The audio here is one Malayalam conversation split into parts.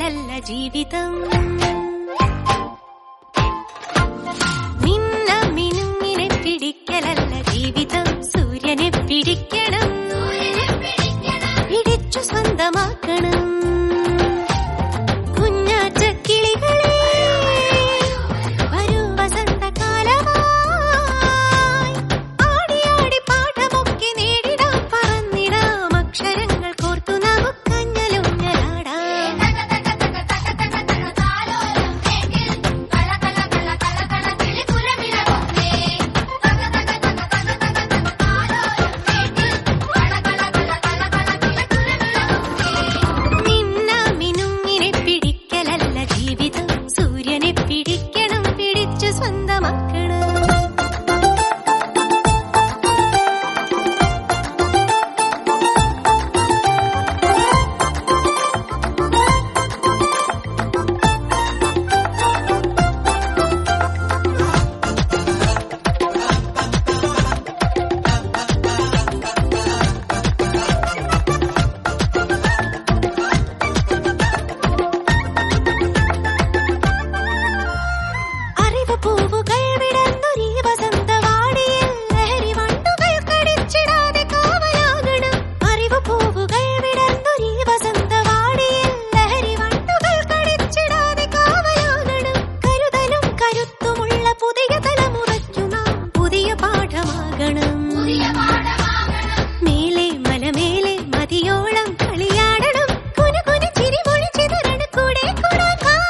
പിടിക്കലല്ല ജീവിതം. മിന്ന മിനുങ്ങിനെ പിടിക്കലല്ല ജീവിതം. സൂര്യനെ പിടിക്കണം, പിടിച്ചു സ്വന്തമാക്കണം. കുഞ്ഞാറ്റ കിളികളെ വരൂ വസന്തകാലമായി. ആടി ആടി പാഠമൊക്കെ നേടിടാം, പറന്നിടാം അക്ഷരങ്ങൾ കോർത്തു നമുക്കഞ്ഞലുഞ്ഞലാടാം. മിന്ന മിനുങ്ങിനെ പിടിക്കലല്ല ജീവിതം. സൂര്യനെ പിടിക്കണം, പിടിച്ചു സ്വന്തമാക്കണം. അറിവ് പൂവുകൾ വിടർന്നൊരീ വസന്തവാടിയിൽ ലഹരി വണ്ടുകൾ കടിച്ചിടാതെ കാവലാകണം. അറിവ് പൂവുകൾ വിടർന്നൊരീ വസന്തവാടിയിൽ ലഹരി വണ്ടുകൾ കടിച്ചിടാതെ കാവലാകണം. കരുതലും കരുത്തുമുള്ള പുതിയ തലമുറയ്ക്കു നാം പുതിയ പാഠമാകണം. മേലെ മലമേലെ മതിയോളം കളിയാടണം. കുനുകുനു ചിരിമൊഴി ചിതറണ കൂടെ കൂടാക്കാം.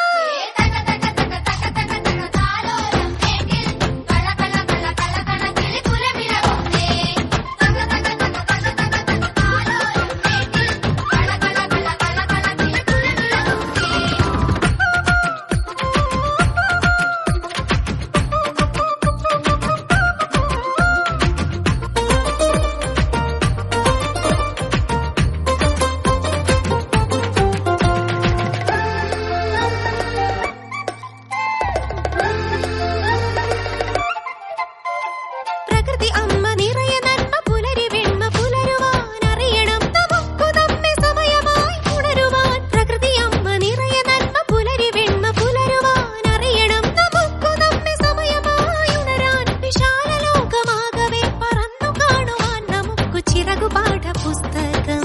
പ്രകൃതി അമ്മ നിറയെ നന്മ പുലരി വെണ്മ പുലരുവാൻ അറിയണം നമുക്കു നമ്മെ സമയമായി ഉണരുവാൻ. പ്രകൃതി അമ്മ നിറയെ നന്മ പുലരി വെണ്മ പുലരുവാൻ അറിയണം നമുക്കു നമ്മെ സമയമായി ഉണരാൻ. വിശാല ലോകമാകവേ പറന്നു കാണുവാൻ നമുക്കു ചിറകുപാഠ പുസ്തകം.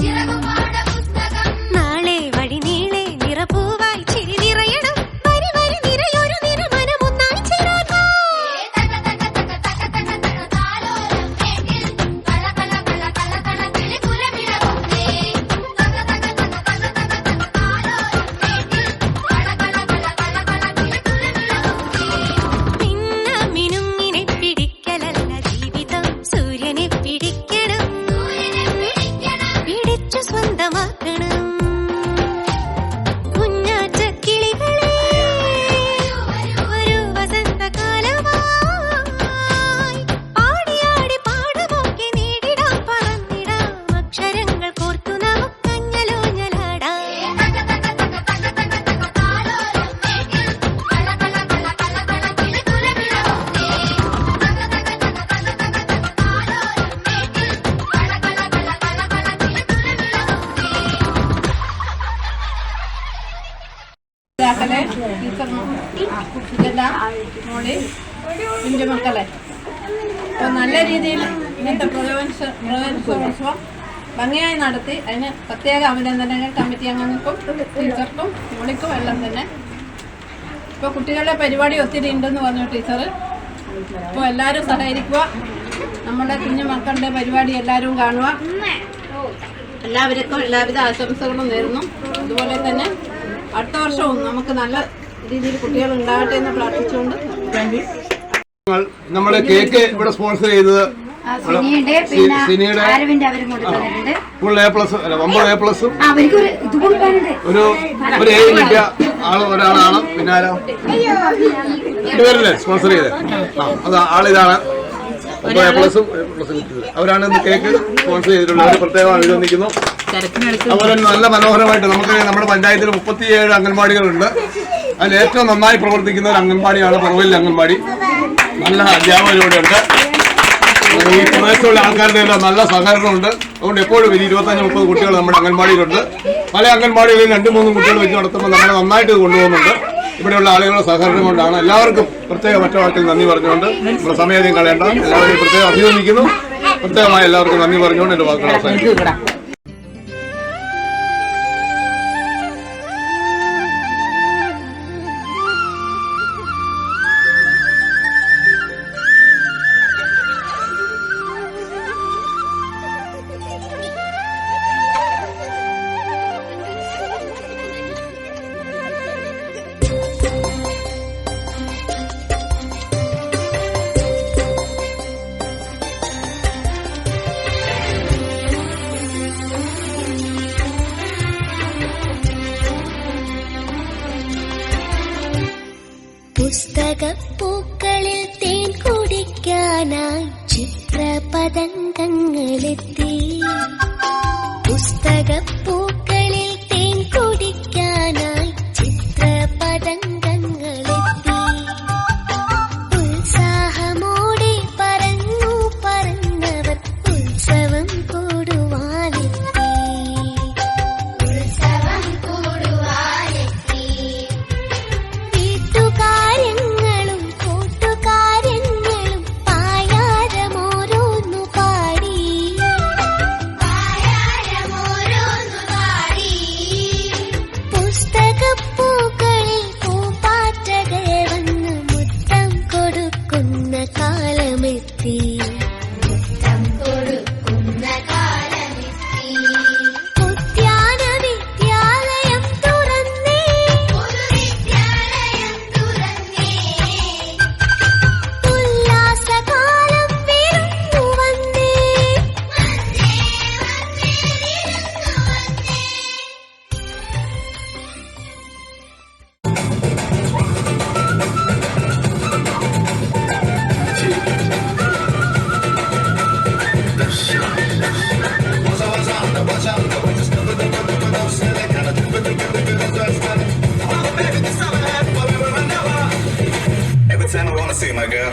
നാളെ വഴി നീളെ നിറപൂവായി ചിരി നിറയണം. വരി വരി നിറയൊരു നിറമനമൊന്നായി ചേരാൻ. മിന്ന മിനുങ്ങിനെ പിടിക്കലല്ല ജീവിതം. സൂര്യനെ പിടിക്കണം, പിടിച്ചു സ്വന്തമാക്കണം. കുഞ്ഞാറ്റ കിളികളെ ഒരു വസന്തകാലമായി. പാടിയാടി പാഠമൊക്കെ നേടിടാം, പറന്നിടാം അക്ഷരങ്ങൾ കോർത്തു നമുക്കഞ്ഞലോഞ്ഞലാടാം. കുഞ്ഞു മക്കളെ അപ്പോൾ നല്ല രീതിയിൽ ഇന്നത്തെ പ്രവേശനോത്സവം ഭംഗിയായി നടത്തി. അതിന് പ്രത്യേക അഭിനന്ദനങ്ങൾ കമ്മിറ്റി അംഗങ്ങൾക്കും ടീച്ചർക്കും മോളിക്കും എല്ലാം തന്നെ. ഇപ്പോൾ കുട്ടികളുടെ പരിപാടി ഒത്തിരി ഉണ്ടെന്ന് പറഞ്ഞു ടീച്ചർ. അപ്പോൾ എല്ലാവരും സഹകരിക്കുക. നമ്മുടെ കുഞ്ഞു മക്കളുടെ പരിപാടി എല്ലാവരും കാണുക. എല്ലാവർക്കും എല്ലാവിധ ആശംസകളും നേരുന്നു. അതുപോലെ തന്നെ അടുത്ത വർഷവും നമുക്ക് നല്ല രീതിയിൽ കുട്ടികൾ ഉണ്ടാകട്ടെ എന്ന് പ്രാർത്ഥിച്ചുകൊണ്ട് നമ്മുടെ കേക്ക് ഇവിടെ സ്പോൺസർ ചെയ്തത് സിനിയുടെ ഫുൾ A+ അല്ല 9 A+ ഒരു A കിട്ടിയ ഒരാളാണ്. പിന്നെ ആരോ രണ്ടുപേരല്ലേ സ്പോൺസർ ചെയ്തത്? അത് ആളിതാണ്. 9 A+ കിട്ടിയത് അവരാണ് ഇന്ന് കേക്ക് സ്പോൺസർ ചെയ്തിട്ടുള്ളത്. പ്രത്യേകം അഭിനന്ദിക്കുന്നു. അതുപോലെ നല്ല മനോഹരമായിട്ട് നമുക്ക് നമ്മുടെ പഞ്ചായത്തിൽ 37 അംഗൻവാടികളുണ്ട്. അതിൽ ഏറ്റവും നന്നായി പ്രവർത്തിക്കുന്ന ഒരു അംഗൻവാടിയാണ് പറവൂരിലെ അംഗൻവാടി. നല്ല അധ്യാപകരോടുണ്ട്. ഈ പ്രദേശത്തുള്ള ആൾക്കാരുടെ എല്ലാം നല്ല സഹകരണമുണ്ട്. അതുകൊണ്ട് എപ്പോഴും 25-30 കുട്ടികൾ നമ്മുടെ അംഗൻവാടിയിലുണ്ട്. പല അംഗൻവാടികളിലും 2-3 കുട്ടികൾ വെച്ച് നടത്തുമ്പോൾ നമ്മൾ നന്നായിട്ട് കൊണ്ടുപോകുന്നുണ്ട്. ഇവിടെയുള്ള ആളുകളുടെ സഹകരണം കൊണ്ടാണ്. എല്ലാവർക്കും പ്രത്യേക ഒറ്റവാക്കിൽ നന്ദി പറഞ്ഞുകൊണ്ട് നമ്മുടെ സമയം കളയേണ്ട, എല്ലാവരെയും പ്രത്യേകം അഭിനന്ദിക്കുന്നു. പ്രത്യേകമായി എല്ലാവർക്കും നന്ദി പറഞ്ഞുകൊണ്ട് എൻ്റെ വാക്കുകൾ അവസാനിക്കുന്നു. പുസ്തകപ്പൂക്കളിൽ തേൻ കുടിക്കാനായി ചിത്രപതംഗങ്ങളെത്തി. പുസ്തകപ്പൂക്കളിൽ തേൻ കുടിക്കാനായി ചിത്രപതംഗങ്ങളെത്തി. ഉത്സാഹമോടെ പറന്നു പറന്നവർ ഉത്സവം കൂടുവാനെത്തി. ഉത്സവം കൂടുവാനെത്തി. വീട്ടുകാര്യങ്ങളും കൂട്ടുകാര്യങ്ങളും പായാരമോരോന്നു പാടി. പായാരമോരോന്നു പാടി. പുസ്തകപ്പൂക്കളിൽ പൂമ്പാറ്റകൾ വന്ന് മുത്തം കൊടുക്കുന്ന കാലമെത്തി. മുത്തം കൊടുക്കുന്ന കാലമെത്തി. ഉദ്യാന വിദ്യാലയം തുറന്നേ. വിദ്യാലയം തുറന്നേ. ഉല്ലാസകാലം വിരുന്നു വന്നേ. വന്നേ വന്നേ വിരുന്നു വന്നേ. Every time I wanna see my girl.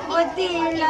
ബുദ്ധിയില്ല